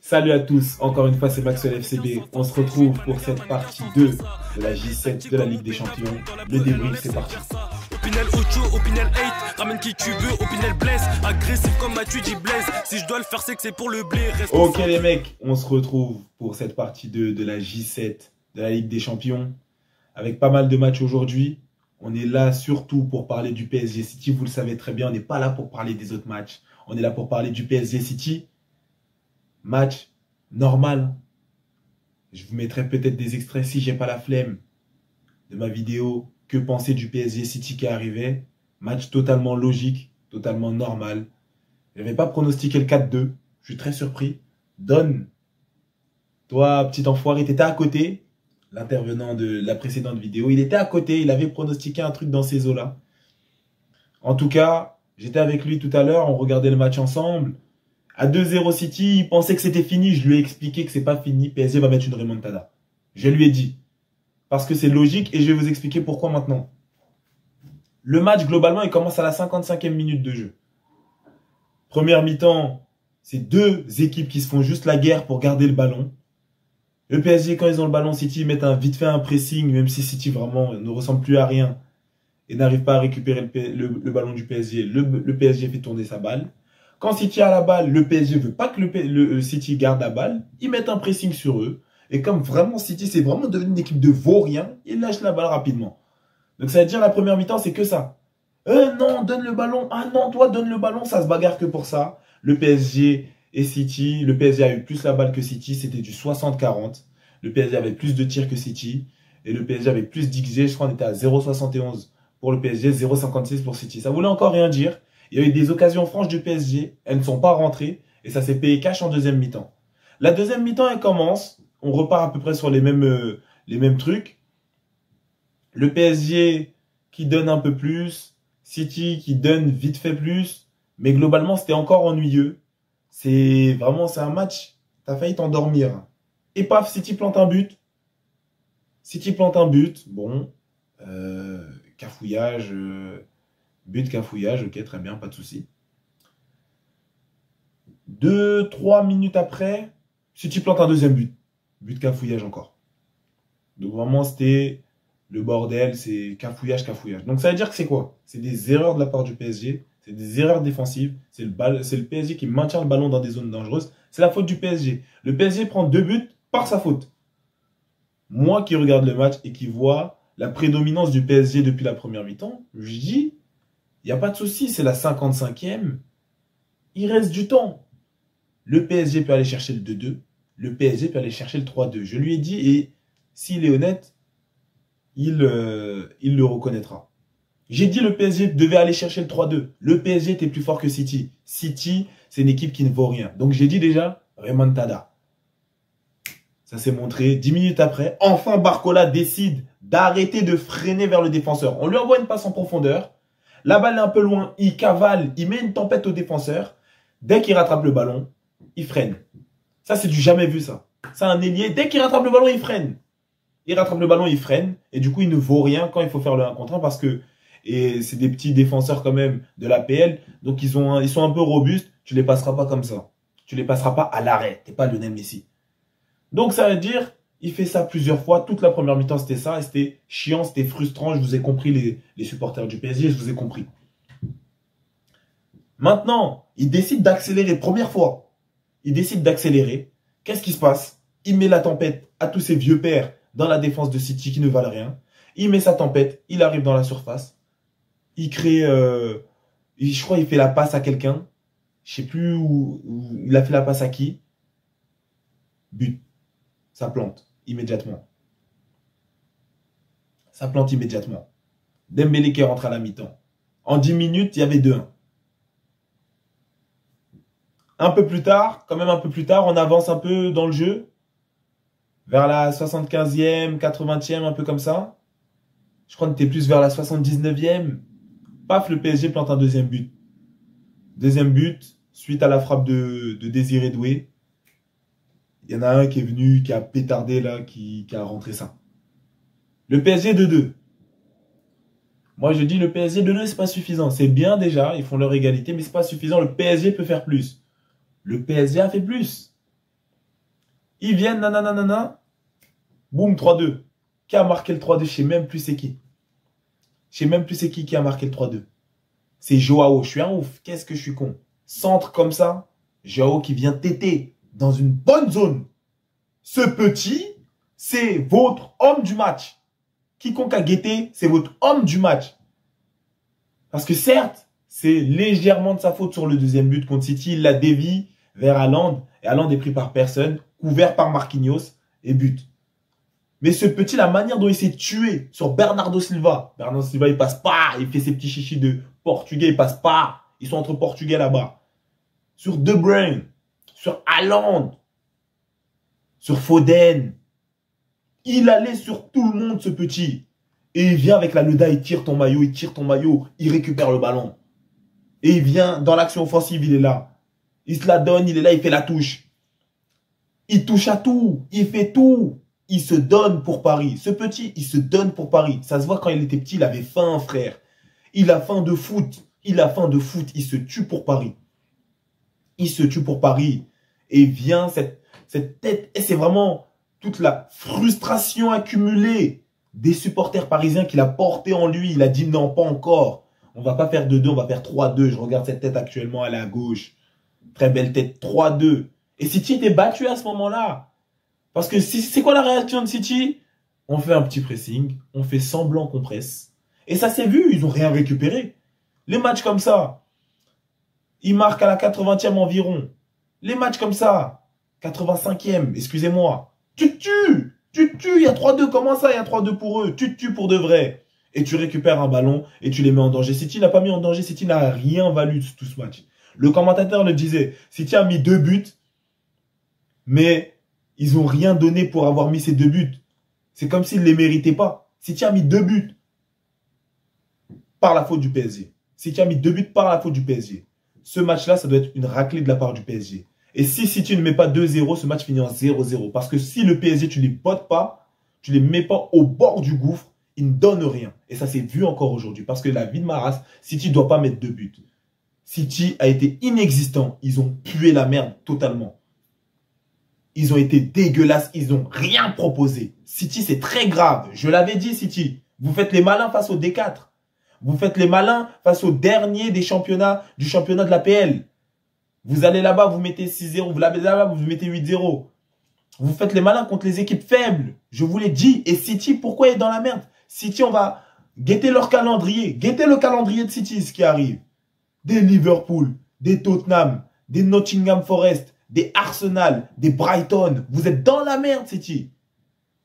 Salut à tous, encore une fois c'est Maxwell FCB. On se retrouve pour cette partie 2 de la J7 de la Ligue des Champions. Le débrief, c'est parti. Opinel Ocho, Opinel hate, ramène qui tu veux, Opinel blesse, agressif comme Mathieu dit blesse. Si je dois le faire, c'est que c'est pour le blé. Ok les mecs, on se retrouve pour cette partie 2 de la J7 de la Ligue des Champions. Avec pas mal de matchs aujourd'hui. On est là surtout pour parler du PSG City. Vous le savez très bien, on n'est pas là pour parler des autres matchs. On est là pour parler du PSG City. Match normal. Je vous mettrai peut-être des extraits si j'ai pas la flemme de ma vidéo. Que penser du PSG City qui arrivait? Match totalement logique, totalement normal. Je n'avais pas pronostiqué le 4-2. Je suis très surpris. Don, toi, petit enfoiré, t'étais à côté. L'intervenant de la précédente vidéo, il était à côté. Il avait pronostiqué un truc dans ces eaux-là. En tout cas, j'étais avec lui tout à l'heure. On regardait le match ensemble. À 2-0 City, il pensait que c'était fini. Je lui ai expliqué que c'est pas fini. PSG va mettre une remontada. Je lui ai dit. Parce que c'est logique et je vais vous expliquer pourquoi maintenant. Le match, globalement, il commence à la 55e minute de jeu. Première mi-temps, c'est deux équipes qui se font juste la guerre pour garder le ballon. Le PSG, quand ils ont le ballon, City, ils mettent vite fait un pressing, même si City vraiment ne ressemble plus à rien et n'arrive pas à récupérer le ballon du PSG. Le PSG fait tourner sa balle. Quand City a la balle, le PSG veut pas que le City garde la balle. Ils mettent un pressing sur eux. Et comme vraiment City, c'est vraiment devenu une équipe de vauriens, ils lâchent la balle rapidement. Donc ça veut dire la première mi-temps, c'est que ça. Non, donne le ballon. Ah non, toi, donne le ballon. Ça se bagarre que pour ça. Le PSG et City. Le PSG a eu plus la balle que City. C'était du 60-40. Le PSG avait plus de tirs que City. Et le PSG avait plus d'XG. Je crois qu'on était à 0,71 pour le PSG, 0,56 pour City. Ça voulait encore rien dire. Il y a eu des occasions franches du PSG. Elles ne sont pas rentrées. Et ça s'est payé cash en deuxième mi-temps. La deuxième mi-temps, elle commence. On repart à peu près sur les mêmes trucs. Le PSG qui donne un peu plus. City qui donne vite fait plus. Mais globalement, c'était encore ennuyeux. C'est un match. T'as failli t'endormir. Et paf, City plante un but. City plante un but. Bon. Cafouillage. But, cafouillage. Ok, très bien, pas de souci. 2-3 minutes après, City plante un deuxième but. But, cafouillage encore. Donc vraiment, c'était le bordel. C'est cafouillage, cafouillage. Donc ça veut dire que c'est quoi? C'est des erreurs de la part du PSG. C'est des erreurs défensives. C'est le PSG qui maintient le ballon dans des zones dangereuses. C'est la faute du PSG. Le PSG prend 2 buts par sa faute. Moi qui regarde le match et qui vois la prédominance du PSG depuis la première mi-temps, je dis, il n'y a pas de souci. C'est la 55e. Il reste du temps. Le PSG peut aller chercher le 2-2. Le PSG peut aller chercher le 3-2. Je lui ai dit, et s'il est honnête, il le reconnaîtra. J'ai dit le PSG devait aller chercher le 3-2. Le PSG était plus fort que City. City, c'est une équipe qui ne vaut rien. Donc j'ai dit déjà, remontada. Ça s'est montré 10 minutes après. Enfin, Barcola décide d'arrêter de freiner vers le défenseur. On lui envoie une passe en profondeur. La balle est un peu loin. Il cavale. Il met une tempête au défenseur. Dès qu'il rattrape le ballon, il freine. Ça, c'est du jamais vu, ça. C'est un ailier. Dès qu'il rattrape le ballon, il freine. Il rattrape le ballon, il freine. Et du coup, il ne vaut rien quand il faut faire le 1 contre 1 parce que c'est des petits défenseurs quand même de l'APL. Donc, ils sont un peu robustes. Tu les passeras pas comme ça. Tu les passeras pas à l'arrêt. T'es pas Lionel Messi. Donc, ça veut dire, il fait ça plusieurs fois. Toute la première mi-temps, c'était ça. Et c'était chiant, c'était frustrant. Je vous ai compris, les supporters du PSG. Je vous ai compris. Maintenant, il décide d'accélérer. Première fois. Il décide d'accélérer. Qu'est-ce qui se passe? Il met la tempête à tous ces vieux pères dans la défense de City qui ne valent rien. Il met sa tempête. Il arrive dans la surface. Il crée... je crois qu'il fait la passe à quelqu'un. Je sais plus où il a fait la passe à qui. But. Ça plante immédiatement. Ça plante immédiatement. Dembélé qui rentre à la mi-temps. En 10 minutes, il y avait 2-1. Un peu plus tard, quand même un peu plus tard, on avance un peu dans le jeu. Vers la 75e, 80e, un peu comme ça. Je crois qu'on était plus vers la 79e. Paf, le PSG plante un deuxième but. Deuxième but, suite à la frappe de Désiré Doué. Il y en a un qui est venu, qui a pétardé là, qui a rentré ça. Le PSG 2-2. Moi, je dis le PSG 2-2, c'est pas suffisant. C'est bien déjà, ils font leur égalité, mais c'est pas suffisant. Le PSG peut faire plus. Le PSG a fait plus. Ils viennent, nanana. Boum, 3-2. Qui a marqué le 3-2? Je sais même plus c'est qui. Je sais même plus c'est qui a marqué le 3-2. C'est Joao. Je suis un ouf. Qu'est-ce que je suis con. Centre comme ça. Joao qui vient téter dans une bonne zone. Ce petit, c'est votre homme du match. Quiconque a guetté, c'est votre homme du match. Parce que certes, c'est légèrement de sa faute sur le deuxième but contre City. Il la dévie vers Haaland. Et Haaland est pris par personne. Couvert par Marquinhos. Et but. Mais ce petit, la manière dont il s'est tué sur Bernardo Silva. Bernardo Silva, il passe pas. Il fait ses petits chichis de Portugais. Il passe pas. Ils sont entre Portugais là-bas. Sur De Bruyne. Sur Haaland. Sur Foden. Il allait sur tout le monde, ce petit. Et il vient avec la Leda, il tire ton maillot, il récupère le ballon. Et il vient dans l'action offensive, il est là. Il se la donne, il est là, il fait la touche. Il touche à tout, il fait tout. Il se donne pour Paris. Ce petit, il se donne pour Paris. Ça se voit quand il était petit, il avait faim, frère. Il a faim de foot. Il a faim de foot. Il se tue pour Paris. Il se tue pour Paris. Et vient cette tête. Et c'est vraiment toute la frustration accumulée des supporters parisiens qu'il a porté en lui. Il a dit non, pas encore. On va pas faire 2-2, on va faire 3-2. Je regarde cette tête actuellement, elle est à gauche. Très belle tête, 3-2. Et City était battu à ce moment-là. Parce que c'est quoi la réaction de City? On fait un petit pressing, on fait semblant qu'on presse. Et ça s'est vu, ils n'ont rien récupéré. Les matchs comme ça, ils marquent à la 80e environ. Les matchs comme ça, 85e, excusez-moi. Tu te tues, il y a 3-2, comment ça, il y a 3-2 pour eux? Tu te tues pour de vrai. Et tu récupères un ballon et tu les mets en danger. City n'a pas mis en danger, City n'a rien valu tout ce match. Le commentateur le disait, City a mis 2 buts, mais ils n'ont rien donné pour avoir mis ces 2 buts. C'est comme s'ils ne les méritaient pas. City a mis 2 buts par la faute du PSG. City a mis 2 buts par la faute du PSG. Ce match-là, ça doit être une raclée de la part du PSG. Et si City ne met pas 2-0, ce match finit en 0-0. Parce que si le PSG, tu ne les bottes pas, tu ne les mets pas au bord du gouffre, ils ne donnent rien. Et ça s'est vu encore aujourd'hui. Parce que la vie de ma race, City ne doit pas mettre 2 buts. City a été inexistant. Ils ont pué la merde totalement. Ils ont été dégueulasses. Ils n'ont rien proposé. City, c'est très grave. Je l'avais dit, City. Vous faites les malins face au D4. Vous faites les malins face au dernier des championnats, du championnat de la PL. Vous allez là-bas, vous mettez 6-0. Vous allez là-bas, vous mettez 8-0. Vous faites les malins contre les équipes faibles. Je vous l'ai dit. Et City, pourquoi il est dans la merde? City, on va guetter leur calendrier. Guetter le calendrier de City, ce qui arrive. Des Liverpool, des Tottenham, des Nottingham Forest, des Arsenal, des Brighton. Vous êtes dans la merde, City.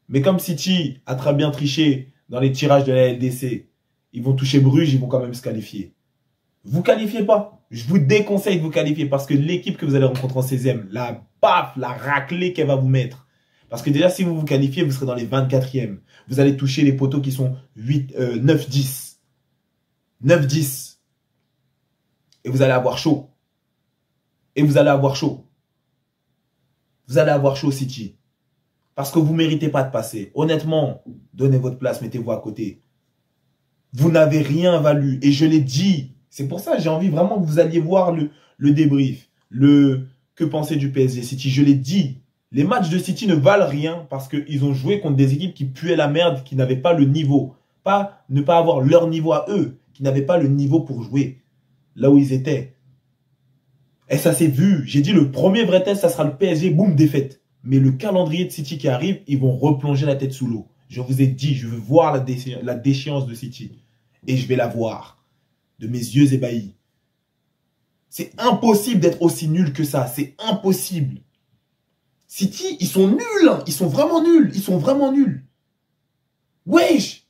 Mais comme City a très bien triché dans les tirages de la LDC, ils vont toucher Bruges, ils vont quand même se qualifier. Vous qualifiez pas. Je vous déconseille de vous qualifier parce que l'équipe que vous allez rencontrer en 16e, la baffe, la raclée qu'elle va vous mettre. Parce que déjà, si vous vous qualifiez, vous serez dans les 24e. Vous allez toucher les poteaux qui sont 9-10. 9-10. Et vous allez avoir chaud. Et vous allez avoir chaud. Vous allez avoir chaud, City. Parce que vous ne méritez pas de passer. Honnêtement, donnez votre place, mettez-vous à côté. Vous n'avez rien valu. Et je l'ai dit. C'est pour ça que j'ai envie vraiment que vous alliez voir le débrief. Que penser du PSG City. Je l'ai dit. Les matchs de City ne valent rien parce qu'ils ont joué contre des équipes qui puaient la merde, qui n'avaient pas le niveau. Ne pas avoir leur niveau à eux, qui n'avaient pas le niveau pour jouer là où ils étaient. Et ça s'est vu. J'ai dit le premier vrai test, ça sera le PSG, boum, défaite. Mais le calendrier de City qui arrive, ils vont replonger la tête sous l'eau. Je vous ai dit, je veux voir la déchéance de City. Et je vais la voir. De mes yeux ébahis. C'est impossible d'être aussi nul que ça. C'est impossible. City, ils sont nuls. Hein. Ils sont vraiment nuls. Ils sont vraiment nuls. Wesh.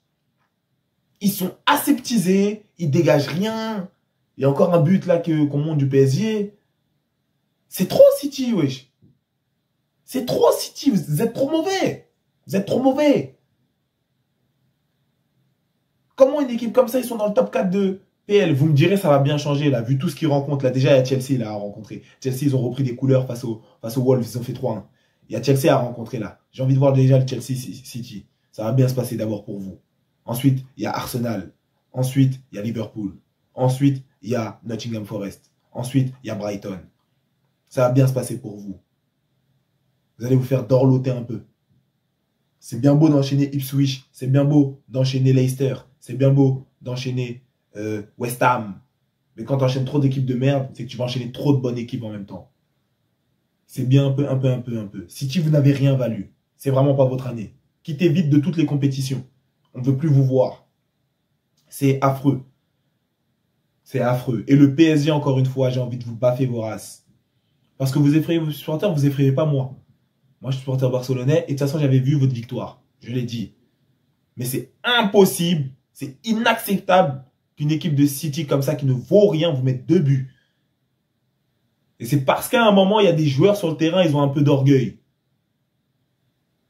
Ils sont aseptisés. Ils dégagent rien. Il y a encore un but là qu'on monte du PSG. C'est trop City, wesh. C'est trop City. Vous êtes trop mauvais. Vous êtes trop mauvais. Comment une équipe comme ça, ils sont dans le top 4 de PL? Vous me direz, ça va bien changer, là, vu tout ce qu'ils rencontrent. Là, déjà, il y a Chelsea, là, à rencontrer. Chelsea, ils ont repris des couleurs face aux Wolves, ils ont fait 3-1. Il y a Chelsea à rencontrer, là. J'ai envie de voir déjà le Chelsea City. Ça va bien se passer d'abord pour vous. Ensuite, il y a Arsenal. Ensuite, il y a Liverpool. Ensuite, il y a Nottingham Forest. Ensuite, il y a Brighton. Ça va bien se passer pour vous. Vous allez vous faire dorloter un peu. C'est bien beau d'enchaîner Ipswich. C'est bien beau d'enchaîner Leicester. C'est bien beau d'enchaîner West Ham. Mais quand tu enchaînes trop d'équipes de merde, c'est que tu vas enchaîner trop de bonnes équipes en même temps. C'est bien un peu. City, vous n'avez rien valu. C'est vraiment pas votre année. Quittez vite de toutes les compétitions. On ne veut plus vous voir. C'est affreux. C'est affreux. Et le PSG, encore une fois, j'ai envie de vous baffer vos races. Parce que vous effrayez vos supporters, vous effrayez pas moi. Moi, je suis supporter barcelonais et de toute façon, j'avais vu votre victoire. Je l'ai dit. Mais c'est impossible, c'est inacceptable qu'une équipe de City comme ça, qui ne vaut rien, vous mette 2 buts. Et c'est parce qu'à un moment, il y a des joueurs sur le terrain, ils ont un peu d'orgueil.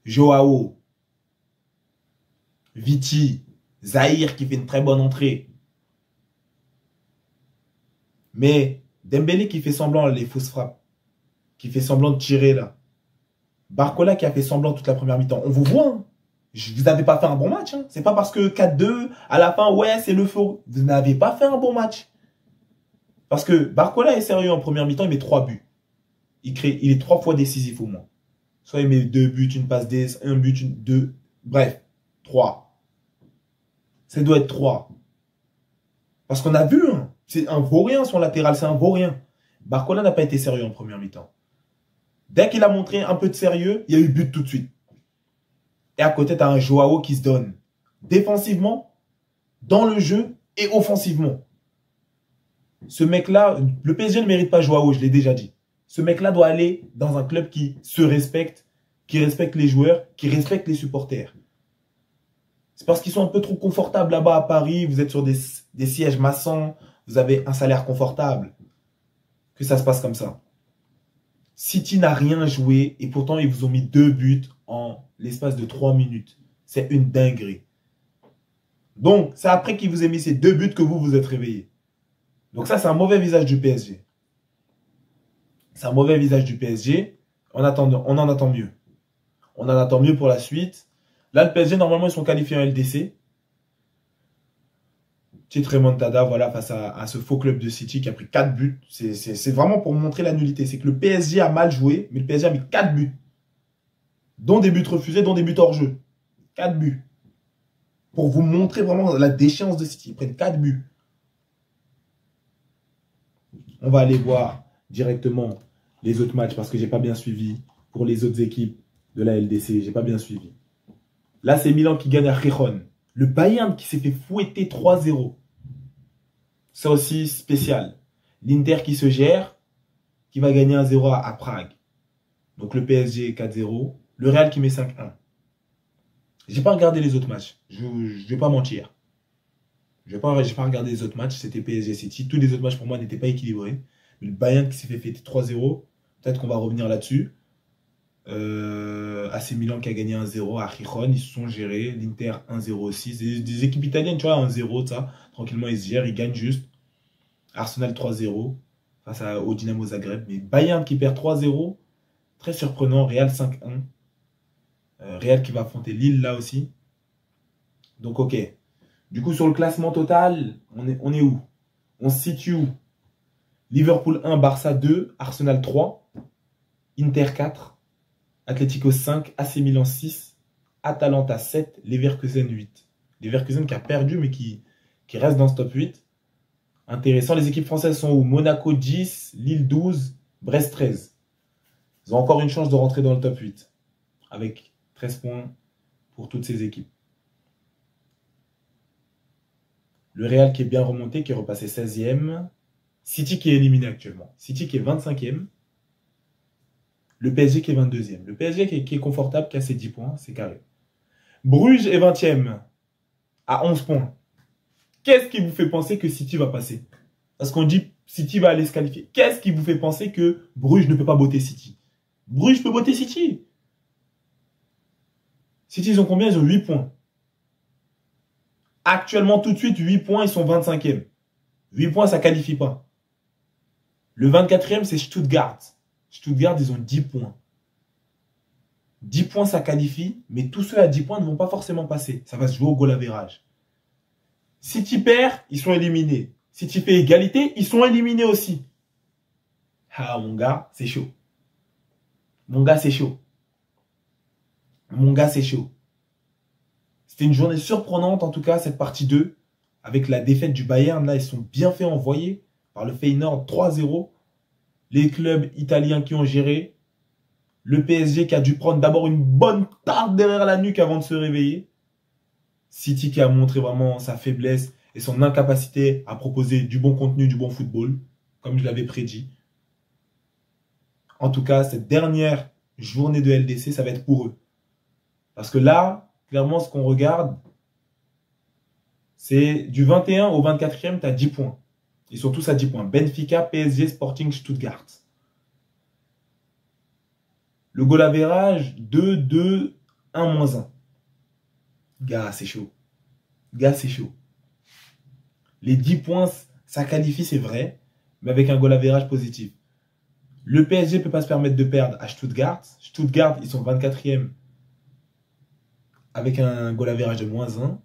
Joao, Viti, Zahir qui fait une très bonne entrée. Mais Dembélé qui fait semblant les fausses frappes, qui fait semblant de tirer là. Barcola qui a fait semblant toute la première mi-temps. On vous voit, hein. Vous n'avez pas fait un bon match. Hein. C'est pas parce que 4-2, à la fin, ouais, c'est l'euphorie. Vous n'avez pas fait un bon match. Parce que Barcola est sérieux en première mi-temps, il met 3 buts. Il est 3 fois décisif au moins. Soit il met 2 buts, une passe D, 1 but, 2. Bref, 3. Ça doit être 3. Parce qu'on a vu, hein, c'est un vaurien son latéral, c'est un vaurien. Barcola n'a pas été sérieux en première mi-temps. Dès qu'il a montré un peu de sérieux, il y a eu but tout de suite. Et à côté, tu as un Joao qui se donne défensivement, dans le jeu et offensivement. Ce mec-là, le PSG ne mérite pas Joao, je l'ai déjà dit. Ce mec-là doit aller dans un club qui se respecte, qui respecte les joueurs, qui respecte les supporters. C'est parce qu'ils sont un peu trop confortables là-bas à Paris, vous êtes sur des sièges maçons, vous avez un salaire confortable, que ça se passe comme ça. City n'a rien joué et pourtant ils vous ont mis 2 buts en l'espace de 3 minutes. C'est une dinguerie. Donc, c'est après qu'il vous ait mis ces 2 buts que vous vous êtes réveillé. Donc ça, c'est un mauvais visage du PSG. C'est un mauvais visage du PSG. On en attend mieux. On en attend mieux pour la suite. Là, le PSG, normalement, ils sont qualifiés en LDC. Petite remontada, voilà, face à ce faux club de City qui a pris 4 buts. C'est vraiment pour montrer la nullité. C'est que le PSG a mal joué, mais le PSG a mis 4 buts. Dont des buts refusés, dont des buts hors jeu. 4 buts. Pour vous montrer vraiment la déchéance de City. Ils prennent 4 buts. On va aller voir directement les autres matchs parce que j'ai pas bien suivi pour les autres équipes de la LDC. J'ai pas bien suivi. Là, c'est Milan qui gagne à Gijón. Le Bayern qui s'est fait fouetter 3-0. Ça aussi, spécial. L'Inter qui se gère, qui va gagner 1-0 à Prague. Donc le PSG 4-0. Le Real qui met 5-1. J'ai pas regardé les autres matchs. Je vais pas mentir. J'ai pas regardé les autres matchs. C'était PSG City. Tous les autres matchs pour moi n'étaient pas équilibrés. Mais le Bayern qui s'est fait fêter 3-0. Peut-être qu'on va revenir là-dessus. AC Milan qui a gagné 1-0 à Gijón, ils se sont gérés. L'Inter 1-0 aussi. C'est des équipes italiennes, tu vois, 1-0, ça. Tranquillement, ils se gèrent, ils gagnent juste. Arsenal 3-0 face au Dynamo Zagreb. Mais Bayern qui perd 3-0, très surprenant. Real 5-1. Real qui va affronter Lille là aussi. Donc, ok. Du coup, sur le classement total, on est où? On se situe où? Liverpool 1, Barça 2, Arsenal 3, Inter 4. Atlético 5, AC Milan 6, Atalanta 7, Leverkusen 8. Leverkusen qui a perdu mais qui reste dans ce top 8. Intéressant, les équipes françaises sont où? Monaco 10, Lille 12, Brest 13. Ils ont encore une chance de rentrer dans le top 8. Avec 13 points pour toutes ces équipes. Le Real qui est bien remonté, qui est repassé 16e. City qui est éliminé actuellement. City qui est 25e. Le PSG qui est 22e. Le PSG qui est confortable, qui a ses 10 points, c'est carré. Bruges est 20e, à 11 points. Qu'est-ce qui vous fait penser que City va passer? Parce qu'on dit City va aller se qualifier. Qu'est-ce qui vous fait penser que Bruges ne peut pas botter City? Bruges peut botter City. City, ils ont combien? Ils ont 8 points. Actuellement, tout de suite, 8 points, ils sont 25e. 8 points, ça ne qualifie pas. Le 24e, c'est Stuttgart. Stuttgart, ils ont 10 points. 10 points, ça qualifie, mais tous ceux à 10 points ne vont pas forcément passer. Ça va se jouer au goal average. City perd, ils sont éliminés. City fait égalité, ils sont éliminés aussi. Ah, mon gars, c'est chaud. Mon gars, c'est chaud. Mon gars, c'est chaud. C'était une journée surprenante, en tout cas, cette partie 2. Avec la défaite du Bayern, là, ils sont bien fait envoyer par le Feyenoord 3-0. Les clubs italiens qui ont géré. Le PSG qui a dû prendre d'abord une bonne tarte derrière la nuque avant de se réveiller. City qui a montré vraiment sa faiblesse et son incapacité à proposer du bon contenu, du bon football, comme je l'avais prédit. En tout cas, cette dernière journée de LDC, ça va être pour eux. Parce que là, clairement, ce qu'on regarde, c'est du 21 au 24e, tu as 10 points. Ils sont tous à 10 points. Benfica, PSG, Sporting, Stuttgart. Le goal average, 2, 2, 1, moins 1. Gars, c'est chaud. Gars, c'est chaud. Les 10 points, ça qualifie, c'est vrai, mais avec un goal average positif. Le PSG ne peut pas se permettre de perdre à Stuttgart. Stuttgart, ils sont 24e avec un goal average de moins 1.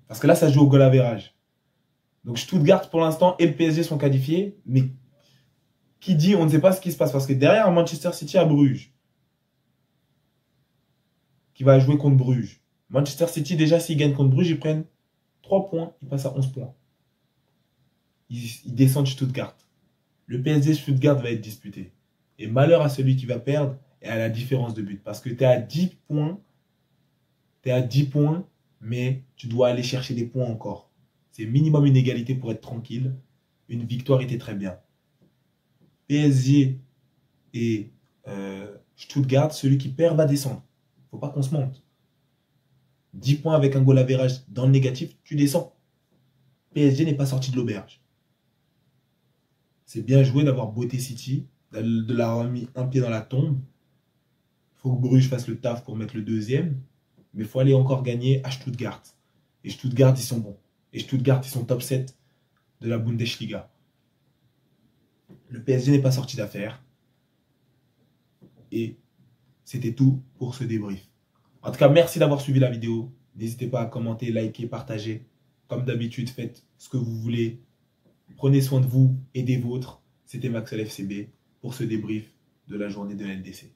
Parce que là, ça joue au goal average. Donc Stuttgart, pour l'instant, et le PSG sont qualifiés. Mais qui dit, on ne sait pas ce qui se passe. Parce que derrière, Manchester City à Bruges. Qui va jouer contre Bruges. Manchester City, déjà, s'ils gagnent contre Bruges, ils prennent 3 points. Ils passent à 11 points. Ils descendent Stuttgart. Le PSG Stuttgart va être disputé. Et malheur à celui qui va perdre et à la différence de but. Parce que tu es à 10 points. Tu es à 10 points, mais tu dois aller chercher des points encore. C'est minimum une égalité pour être tranquille. Une victoire était très bien. PSG et Stuttgart, celui qui perd va descendre. Il ne faut pas qu'on se monte. 10 points avec un goal average dans le négatif, tu descends. PSG n'est pas sorti de l'auberge. C'est bien joué d'avoir botté City, de l'avoir mis un pied dans la tombe. Il faut que Bruges fasse le taf pour mettre le deuxième. Mais il faut aller encore gagner à Stuttgart. Et Stuttgart, ils sont bons. Et Stuttgart, ils sont top 7 de la Bundesliga. Le PSG n'est pas sorti d'affaire. Et c'était tout pour ce débrief. En tout cas, merci d'avoir suivi la vidéo. N'hésitez pas à commenter, liker, partager. Comme d'habitude, faites ce que vous voulez. Prenez soin de vous et des vôtres. C'était Maxwell FCB pour ce débrief de la journée de LDC.